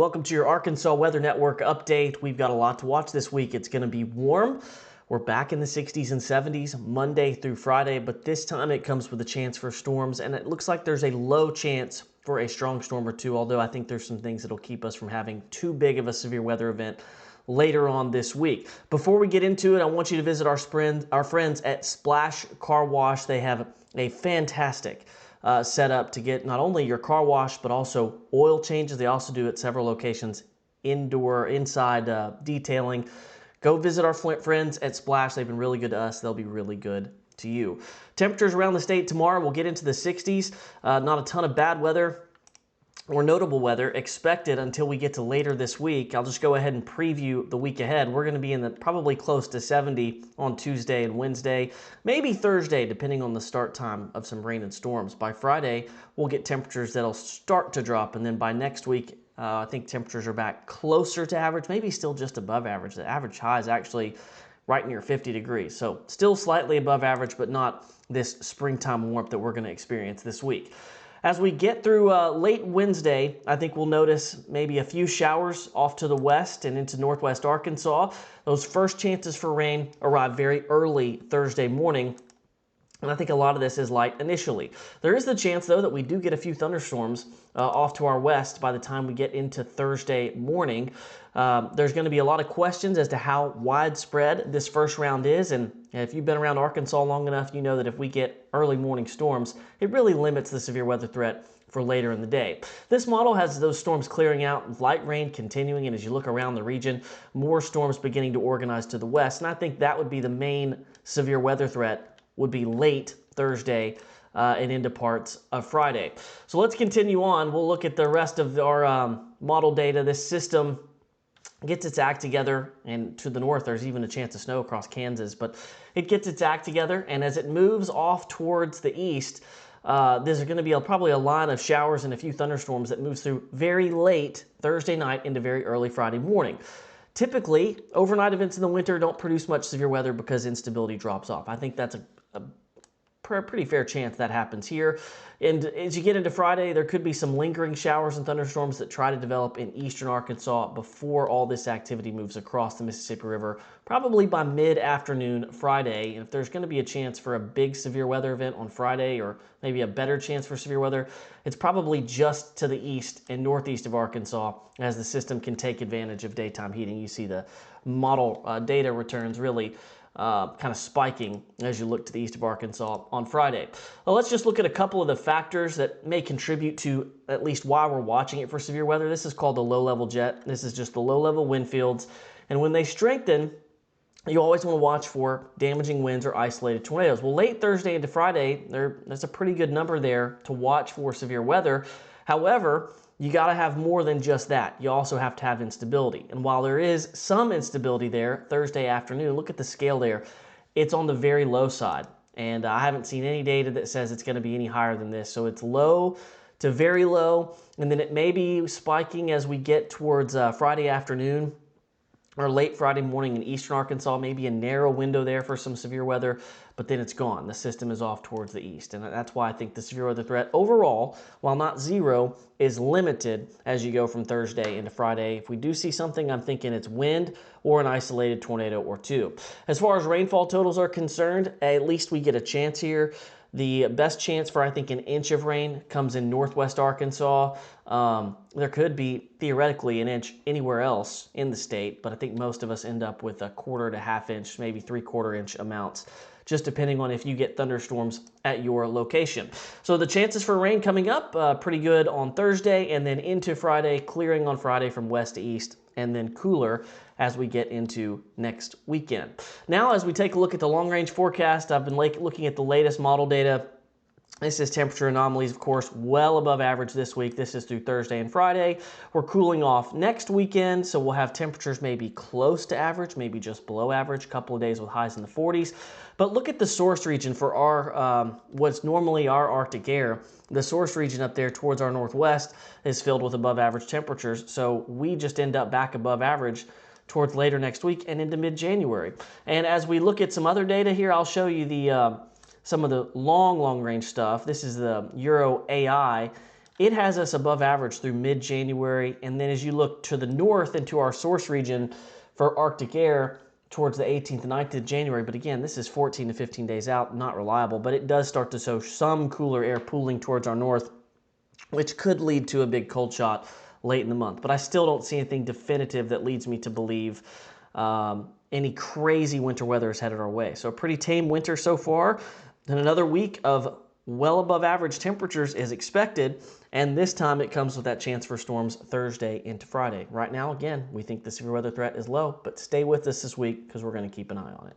Welcome to your Arkansas Weather Network update. We've got a lot to watch this week. It's going to be warm. We're back in the 60s and 70s Monday through Friday, but this time it comes with a chance for storms, and it looks like there's a low chance for a strong storm or two, although I think there's some things that'll keep us from having too big of a severe weather event later on this week. Before we get into it, I want you to visit our friends at Splash Car Wash. They have a fantastic set up to get not only your car wash, but also oil changes. They also do at several locations inside detailing. Go visit our friends at Splash. They've been really good to us. They'll be really good to you. Temperatures around the state tomorrow will get into the 60s. Not a ton of bad weather or notable weather expected until we get to later this week. I'll just go ahead and preview the week ahead. We're going to be in the probably close to 70 on Tuesday and Wednesday, maybe Thursday, depending on the start time of some rain and storms. By Friday, we'll get temperatures that'll start to drop, and then by next week, I think temperatures are back closer to average, maybe still just above average. The average high is actually right near 50 degrees, so still slightly above average, but not this springtime warmth that we're going to experience this week. As we get through late Wednesday, I think we'll notice maybe a few showers off to the west and into northwest Arkansas. Those first chances for rain arrive very early Thursday morning, and I think a lot of this is light initially. There is the chance, though, that we do get a few thunderstorms off to our west by the time we get into Thursday morning. There's going to be a lot of questions as to how widespread this first round is, and if you've been around Arkansas long enough, you know that if we get early morning storms, it really limits the severe weather threat for later in the day. This model has those storms clearing out, light rain continuing, and as you look around the region, more storms beginning to organize to the west, and I think that would be the main severe weather threat, would be late Thursday and into parts of Friday. So let's continue on. We'll look at the rest of our model data. This system gets its act together, and to the north there's even a chance of snow across Kansas, but it gets its act together, and as it moves off towards the east, there's going to be probably a line of showers and a few thunderstorms that moves through very late Thursday night into very early Friday morning. Typically, overnight events in the winter don't produce much severe weather because instability drops off. I think that's a pretty fair chance that happens here. And as you get into Friday, there could be some lingering showers and thunderstorms that try to develop in eastern Arkansas before all this activity moves across the Mississippi River, probably by mid-afternoon Friday. And if there's going to be a chance for a big severe weather event on Friday, or maybe a better chance for severe weather, it's probably just to the east and northeast of Arkansas, as the system can take advantage of daytime heating. You see the model data returns really kind of spiking as you look to the east of Arkansas on Friday. Well, let's just look at a couple of the factors that may contribute to at least why we're watching it for severe weather. This is called the low-level jet. This is just the low-level wind fields. And when they strengthen, you always want to watch for damaging winds or isolated tornadoes. Well, late Thursday into Friday, there's a pretty good number there to watch for severe weather. However, you got to have more than just that. You also have to have instability. And while there is some instability there Thursday afternoon, look at the scale there. It's on the very low side. And I haven't seen any data that says it's going to be any higher than this. So it's low to very low. And then it may be spiking as we get towards Friday afternoon or late Friday morning in eastern Arkansas, maybe a narrow window there for some severe weather, but then it's gone. The system is off towards the east, and that's why I think the severe weather threat overall, while not zero, is limited as you go from Thursday into Friday. If we do see something, I'm thinking it's wind or an isolated tornado or two. As far as rainfall totals are concerned, at least we get a chance here. The best chance for, I think, an inch of rain comes in northwest Arkansas. There could be, theoretically, an inch anywhere else in the state, but I think most of us end up with a quarter to half inch, maybe 3/4 inch amounts, just depending on if you get thunderstorms at your location. So the chances for rain coming up, pretty good on Thursday, and then into Friday, clearing on Friday from west to east, and then cooler as we get into next weekend. Now, as we take a look at the long-range forecast, I've been looking at the latest model data. This is temperature anomalies, of course, well above average this week. This is through Thursday and Friday. We're cooling off next weekend, so we'll have temperatures maybe close to average, maybe just below average, a couple of days with highs in the 40s. But look at the source region for our what's normally our Arctic air. The source region up there towards our northwest is filled with above average temperatures, so we just end up back above average towards later next week and into mid-January. And as we look at some other data here, I'll show you some of the long range stuff. This is the Euro AI it has us above average through mid-January. And then as you look to the north into our source region for Arctic air towards the 18th and 19th of January, but again, this is 14 to 15 days out, not reliable, but it does start to show some cooler air pooling towards our north, which could lead to a big cold shot late in the month. But I still don't see anything definitive that leads me to believe any crazy winter weather is headed our way. So a pretty tame winter so far, and another week of well above average temperatures is expected, and this time it comes with that chance for storms Thursday into Friday. Right now, again, we think the severe weather threat is low, but stay with us this week because we're going to keep an eye on it.